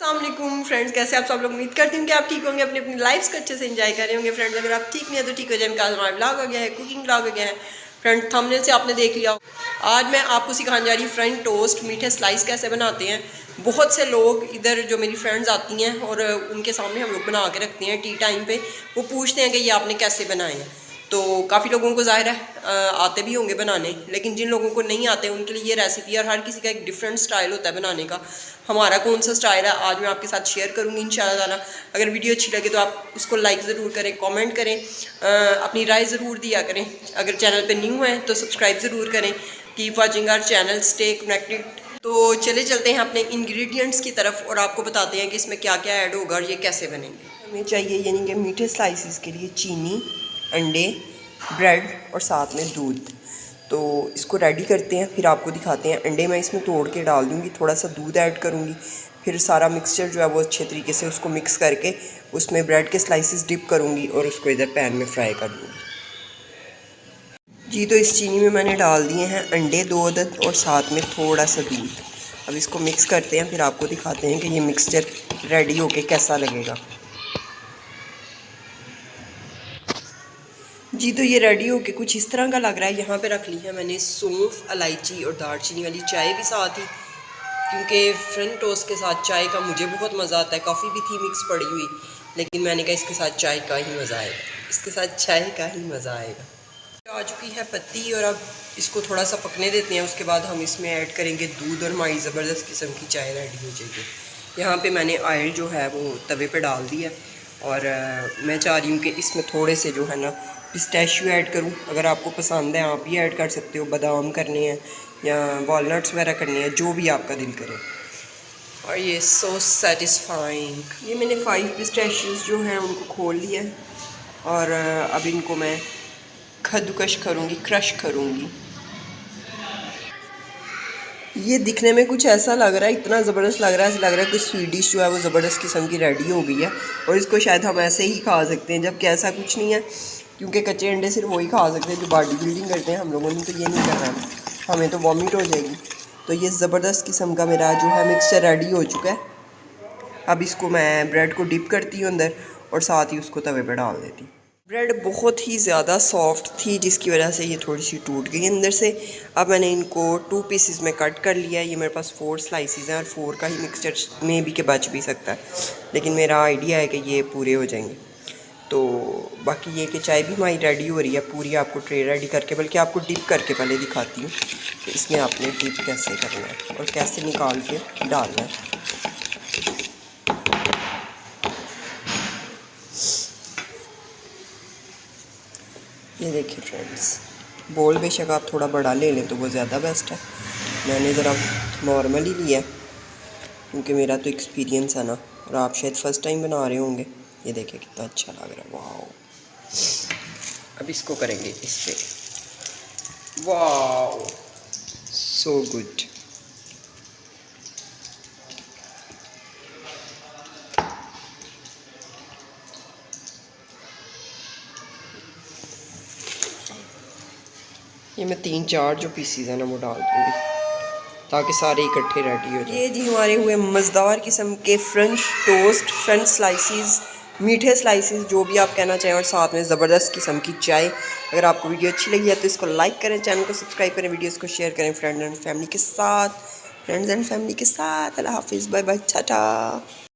अस्सलाम फ्रेंड्स, कैसे आप सब लोग। उम्मीद करती हूँ कि आप ठीक होंगे, अपनी अपनी लाइफ को अच्छे से एंजॉय कर रहे होंगे। फ्रेंड्स, अगर आप ठीक नहीं है तो ठीक हो जाए। आज हमारा ब्लॉग हो गया है, कुकिंग ब्लॉग हो गया है। फ्रेंड्स, थंबनेल से आपने देख लिया। आज मैं आपको सिखाने जा रही हूँ फ्रेंच टोस्ट, मीठे स्लाइस कैसे बनाते हैं। बहुत से लोग इधर जो मेरी फ्रेंड्स आती हैं और उनके सामने हम लोग बना के रखते हैं टी टाइम पे, वो पूछते हैं कि ये आपने कैसे बनाए हैं। तो काफ़ी लोगों को ज़ाहिर है आते भी होंगे बनाने, लेकिन जिन लोगों को नहीं आते उनके लिए ये रेसिपी, और हर किसी का एक डिफरेंट स्टाइल होता है बनाने का। हमारा कौन सा स्टाइल है आज मैं आपके साथ शेयर करूँगी इंशाल्लाह ताला। अगर वीडियो अच्छी लगे तो आप उसको लाइक ज़रूर करें, कमेंट करें, अपनी राय ज़रूर दिया करें। अगर चैनल पे न्यू हैं तो सब्सक्राइब ज़रूर करें। Keep watching our channel, stay connected. तो चले चलते हैं अपने इंग्रेडिएंट्स की तरफ और आपको बताते हैं कि इसमें क्या क्या ऐड होगा और ये कैसे बनेंगे। हमें चाहिए यानी कि मीठे स्लाइसिस के लिए चीनी, अंडे, ब्रेड और साथ में दूध। तो इसको रेडी करते हैं, फिर आपको दिखाते हैं। अंडे मैं इसमें तोड़ के डाल दूँगी, थोड़ा सा दूध ऐड करूँगी, फिर सारा मिक्सचर जो है वो अच्छे तरीके से उसको मिक्स करके उसमें ब्रेड के स्लाइसिस डिप करूँगी और उसको इधर पैन में फ्राई कर लूँगी। जी, तो इस चीनी में मैंने डाल दिए हैं अंडे 2 अदद और साथ में थोड़ा सा दूध। अब इसको मिक्स करते हैं, फिर आपको दिखाते हैं कि ये मिक्सचर रेडी होके कैसा लगेगा। जी, तो ये रेडी होके कुछ इस तरह का लग रहा है। यहाँ पे रख ली है मैंने सौंफ, इलायची और दालचीनी वाली चाय भी साथ ही, क्योंकि फ्रेंच टोस्ट के साथ चाय का मुझे बहुत मज़ा आता है। कॉफ़ी भी थी मिक्स पड़ी हुई, लेकिन मैंने कहा इसके साथ चाय का ही मज़ा आएगा, इसके साथ चाय का ही मज़ा आएगा। आ चुकी है पत्ती और अब इसको थोड़ा सा पकने देते हैं। उसके बाद हम इसमें ऐड करेंगे दूध और हमारी ज़बरदस्त किस्म की चाय रेडी हो जाएगी। यहाँ पे मैंने ऑयल जो है वो तवे पे डाल दिया और मैं चाह रही हूँ कि इसमें थोड़े से जो है ना पिस्ताशियो ऐड करूँ। अगर आपको पसंद है आप भी ऐड कर सकते हो, बादाम करने हैं या वॉलनट्स वगैरह करने हैं, जो भी आपका दिल करे। और ये सो सेटिस्फाइंग। ये मैंने 5 पिस्ताशियोज जो हैं उनको खोल लिया है और अब इनको मैं कद्दूकश करूँगी, क्रश करूँगी। ये दिखने में कुछ ऐसा लग रहा है, इतना ज़बरदस्त लग रहा है, ऐसा लग रहा है कि स्वीट डिश जो है वो ज़बरदस्त किस्म की रेडी हो गई है और इसको शायद हम ऐसे ही खा सकते हैं, जबकि ऐसा कुछ नहीं है, क्योंकि कच्चे अंडे सिर्फ वही खा सकते हैं जो बॉडी बिल्डिंग करते हैं। हम लोगों ने तो ये नहीं करना, हमें तो वॉमिट हो जाएगी। तो ये ज़बरदस्त किस्म का मेरा जो है मिक्सचर रेडी हो चुका है। अब इसको मैं ब्रेड को डिप करती हूँ अंदर और साथ ही उसको तवे पर डाल देती हूँ। ब्रेड बहुत ही ज़्यादा सॉफ्ट थी, जिसकी वजह से ये थोड़ी सी टूट गई अंदर से। अब मैंने इनको 2 पीसेस में कट कर लिया है। ये मेरे पास 4 स्लाइसिस हैं और 4 का ही मिक्सचर में भी के बच भी सकता है, लेकिन मेरा आइडिया है कि ये पूरे हो जाएंगे। तो बाकी ये कि चाय भी हमारी रेडी हो रही है पूरी। आपको ट्रे रेडी करके, बल्कि आपको डिप करके पहले दिखाती हूँ कि इसमें आपने डिप कैसे करना है और कैसे निकाल के डालना है। ये देखिए फ्रेंड्स, बोल बेशक आप थोड़ा बड़ा ले लें तो वो ज़्यादा बेस्ट है। मैंने ज़रा नॉर्मल ही लिया क्योंकि मेरा तो एक्सपीरियंस है ना, और आप शायद फ़र्स्ट टाइम बना रहे होंगे। ये देखिए कितना अच्छा लग रहा है, वाह। अब इसको करेंगे इस पर, वाह सो गुड। ये मैं 3-4 जो पीसीज हैं ना वो डाल दूँगी ताकि सारे इकट्ठे रेडी हो जाए। ये जी हमारे हुए मज़ेदार किस्म के फ्रेंच टोस्ट, फ्रेंच स्लाइसिस, मीठे स्लाइसिस, जो भी आप कहना चाहें, और साथ में ज़बरदस्त किस्म की चाय। अगर आपको वीडियो अच्छी लगी है तो इसको लाइक करें, चैनल को सब्सक्राइब करें, वीडियोज़ को शेयर करें फ्रेंड्स एंड फैमिली के साथ। अल्लाह हाफिज़, बाय बाय, टाटा।